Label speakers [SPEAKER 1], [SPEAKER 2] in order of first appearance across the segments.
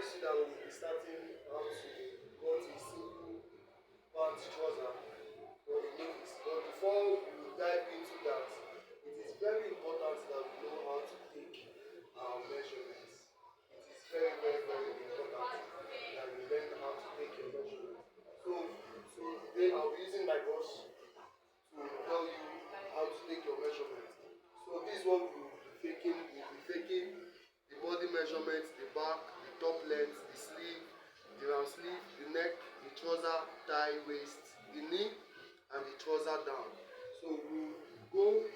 [SPEAKER 1] see that we'll be starting how to cut a simple pant trouser for a novice. But before we dive into that, it is very important that we know how to take our measurements. It is very, very, very important that you learn how to take your measurements. So today I'll be using my brush to tell you how to take your measurements. So this is what we will be taking. We'll be taking the body measurements, the back, the top length, the sleeve, the round sleeve, the neck, the trouser, thigh, waist, the knee, and the trouser down. So we'll move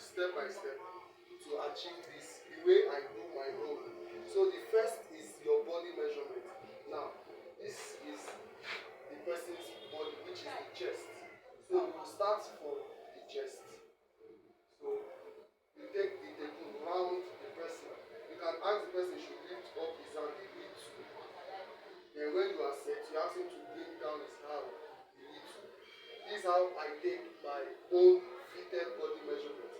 [SPEAKER 1] step by step to achieve this the way I do my own. So the first is your body measurement. Now, this is the person's body, which is the chest. So we'll start from the chest. So you take the table round the person. You can ask the person should lift up his hand a little. Then when you are set, you ask him to bring down his hand a little. This is how I take my own fitted body measurement.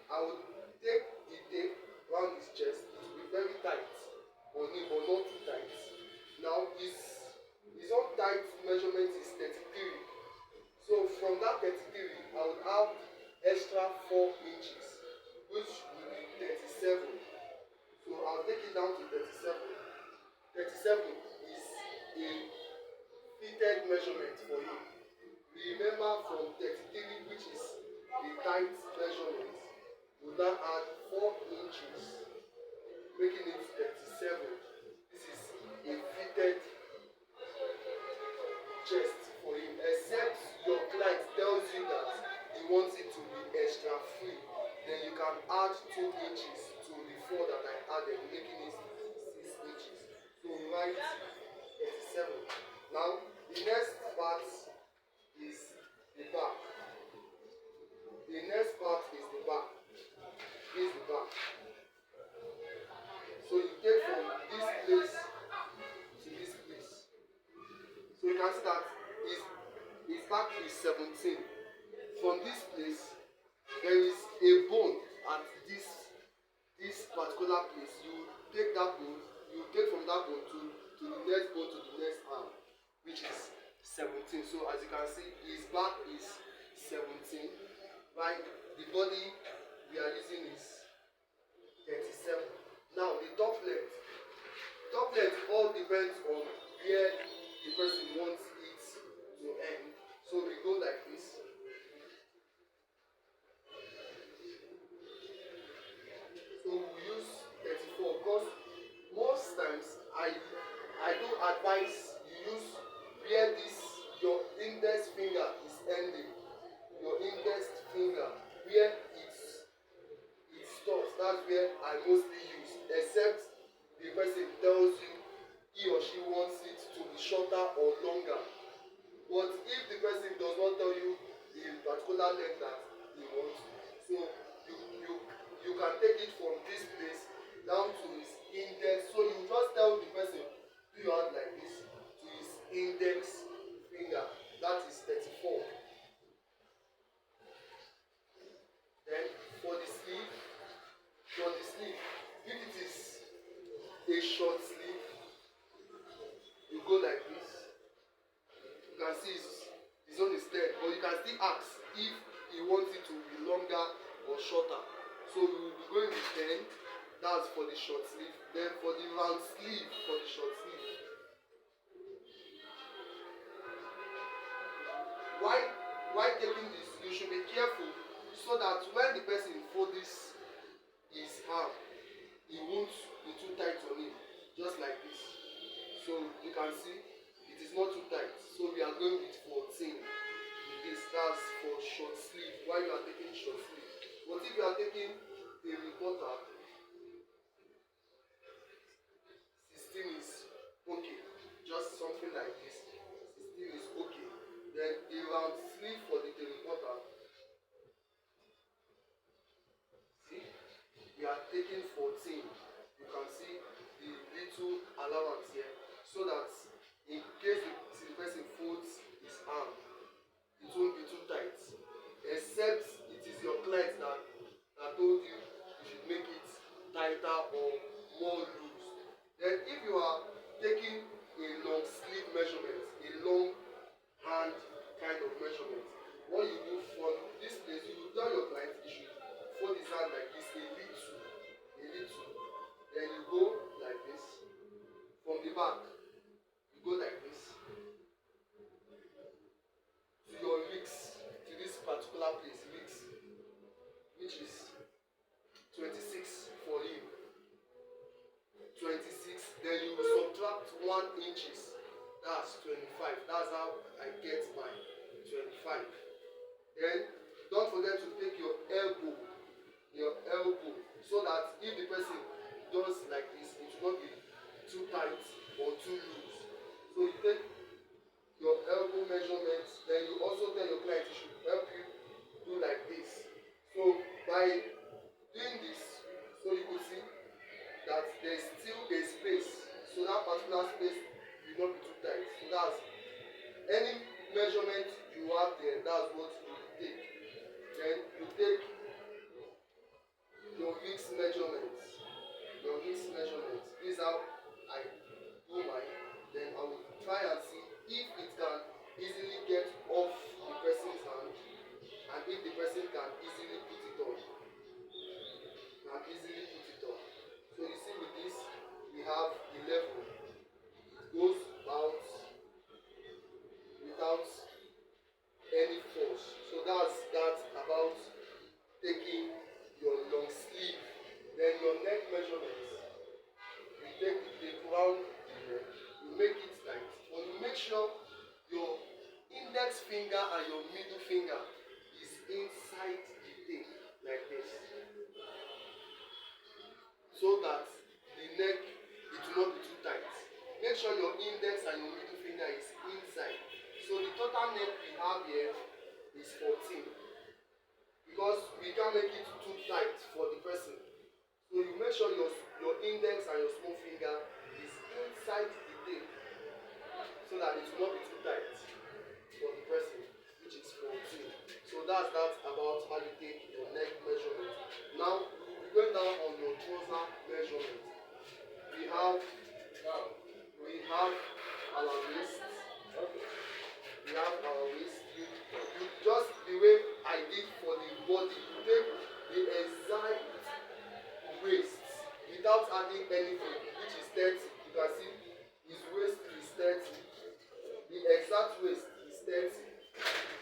[SPEAKER 1] I would take the tape round his chest. It will be very tight on him, but not too tight. Now his own tight measurement is 33. So from that 33, I would have extra 4 inches, which will be 37. So I'll take it down to 37. 37 is a fitted measurement for you. Remember from 33, which is the tight measurement, we now add 4 inches, making it 37. This is a fitted chest for him, except your client tells you that he wants it to be extra free. Then you can add 2 inches to the 4 that I added, making it 6 inches. So write 37. Now the next part is the back. The next part is the back. This is the back. So you take from this place to this place. So you can see that his back is 17. From this place, there is a bone at this particular place. You take that bone, you take from that bone to the next bone to the next arm, which is 17. So as you can see, his back is 17. Right? The body we are using is 37. Now the top length. Top length all depends on where the person wants it to end. So we go like this. So we use 34 because most times I do advise you use where your index finger is ending. Your index finger where it stops. That's where I mostly use, except the person tells you he or she wants it to be shorter or longer. But if the person does not tell you the particular length that he wants, so you can take it from this place down to his index. So you just tell the person, do your hand like this to his index finger. That is 34. Then for the sleeve, if it is a short sleeve, you go like this. You can see his own is 10, but you can still ask if he wants it to be longer or shorter. So we will be going with 10. That's for the short sleeve. Then for the round sleeve, for the short sleeve. Why taking this? You should be careful so that when the person folds his arm, it won't be too tight on him. Just like this. So you can see it is not too tight. So we are going with 14. This, that's for short sleeve. While you are taking short sleeve. But if you are taking a reporter, 16 is okay. Just something like this. 16 is okay. Then a round sleeve for the reporter. See, we are taking 14. You can see the little allowance here, so that in case the person folds his arm, it won't be too tight. Except it is your client that told you should make it tighter or more loose. Then if you are taking a long sleeve measurement, a long hand kind of measurement. What you do from this place, you will tell your client you should fold his hand like this, a little. Then you go like this. From the back, you go like this to your wrist, to this particular place, wrist, which is 26 for you. 26, then you subtract 1 inches. That's 25. That's how I get my 25. Then don't forget to take your elbow, so that if the person does like this, it will not be too tight or too loose. So you take your elbow measurements, then you also tell your client he should help you do like this. So by doing this, so you will see that there is still a space. So that particular space will not be too tight. So that's any measurement you have there, that's what you take. Then you take your wrist measurements. This is how I do mine. Then I will try and see if it can easily get off the person's hand, and if the person can easily put it on. So you see with this, we have 11. It goes out without any force. So that's about taking your long sleeve. Then your neck measurements. You take the round the neck, you make it tight, but you make sure your index finger and your middle finger is inside the thing like this, so that the neck, it will not be too tight. Make sure your index and your middle finger is inside. So the total neck we have here is 14, because we can't make it too tight for the person. So you make sure your index and your small finger is inside the thing, so that it will not be too tight for the person, which is 14. So that's about how you take your neck measurement. Now we're going down on your trouser measurement. We have our waist. You just the way I did for the body, you take the exact waist without adding anything, which is 30. You can see his waist is 30. The exact waist is 30.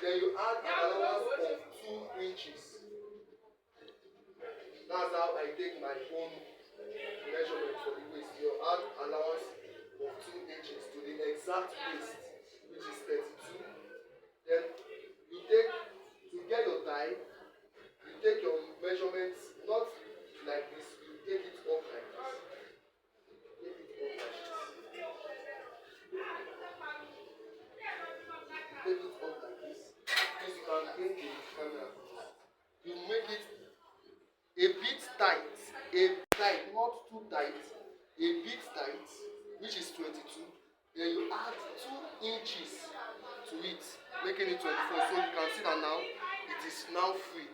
[SPEAKER 1] Then you add an allowance of 2 inches. That's how I take my own measurement for the waist. You add allowance of 2 inches to the exact waist, which is 32. Then you take, to get your thigh, you take your measurements not like this, you take it up like this. Take it up like this. Please, you can bring the camera. You make it a bit tight, not too tight, a bit tight, which is 22. Then you add 2 inches to it, making it 24. So you can see that now it is now free,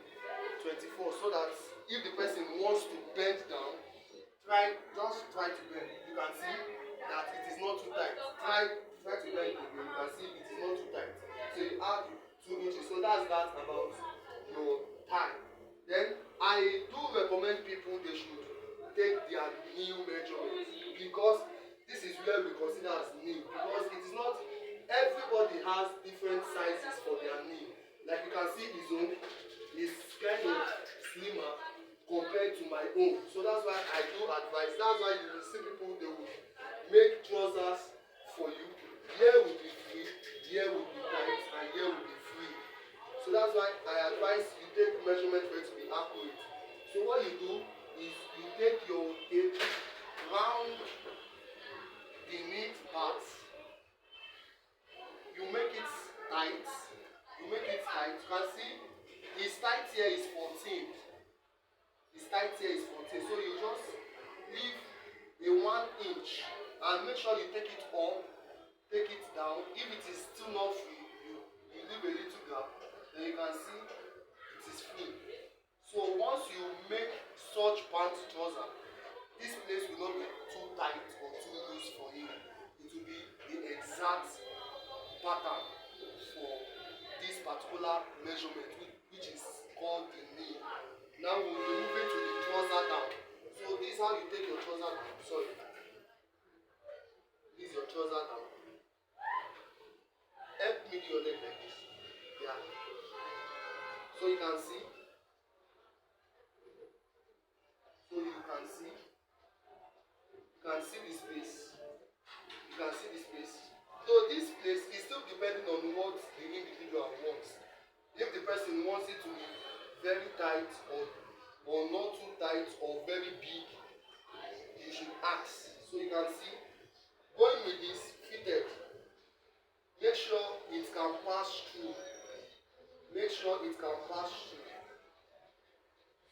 [SPEAKER 1] 24. So that if the person wants to bend down, just try to bend. You can see that it is not too tight. Try to bend again. You can see it is not too tight. So you add 2 inches. So that's about your thigh. Then I do recommend people they should take their knee measurement, because this is where we consider as knee, because it is not everybody has different sizes for their knee. Like you can see his own is kind of slimmer compared to my own. So that's why I do advise. That's why you will see people, they will make trousers for you. Here will be free, here will be tight, and here will be free. So that's why I advise you take measurement for it to be accurate. So what you do is you take your tape round the knee part, you make it tight. You can see his tight here is 14. So you just leave a 1 inch and make sure you take it up, take it down. If it is still not free, you leave a little gap. Then you can see it is free. So once you make such pant trouser, this place will not be too tight or too loose for him. exact pattern for this particular measurement, which is called the knee. Now we will move it to the trouser down. So this is how you take your trouser down. Sorry, this is your trouser down. Help me do your leg like this. Yeah. So you can see. So you can see. You can see the space. You can see the space. So this place is still depending on what the individual wants. If the person wants it to be very tight or not too tight or very big, you should ask. So you can see, going with this fitted, make sure it can pass through. Make sure it can pass through.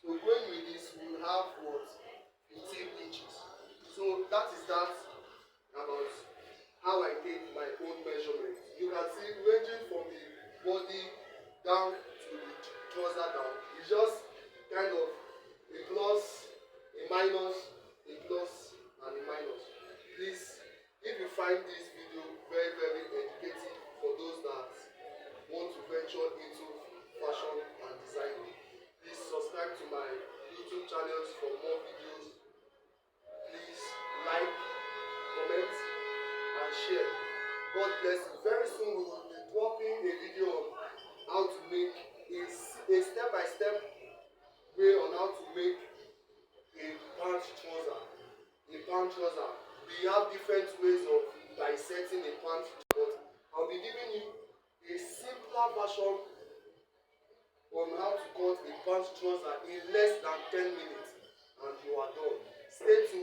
[SPEAKER 1] So going with this, we will have what? 15 inches. So that is that about how I take my own measurement. You can see ranging from the body down to the trouser down. It's just kind of a plus, a minus, a plus, and a minus. Please, if you find this video very, very educative for those that want to venture into fashion and designing, please subscribe to my YouTube channels for more videos. Please like, comment, and share. God bless you. Very soon we will be dropping a video on how to make a step-by-step way on how to make a pant trouser. A pant trouser. We have different ways of dissecting a pant, but I'll be giving you a simpler version on how to cut a pant trouser in less than 10 minutes, and you are done. Stay tuned.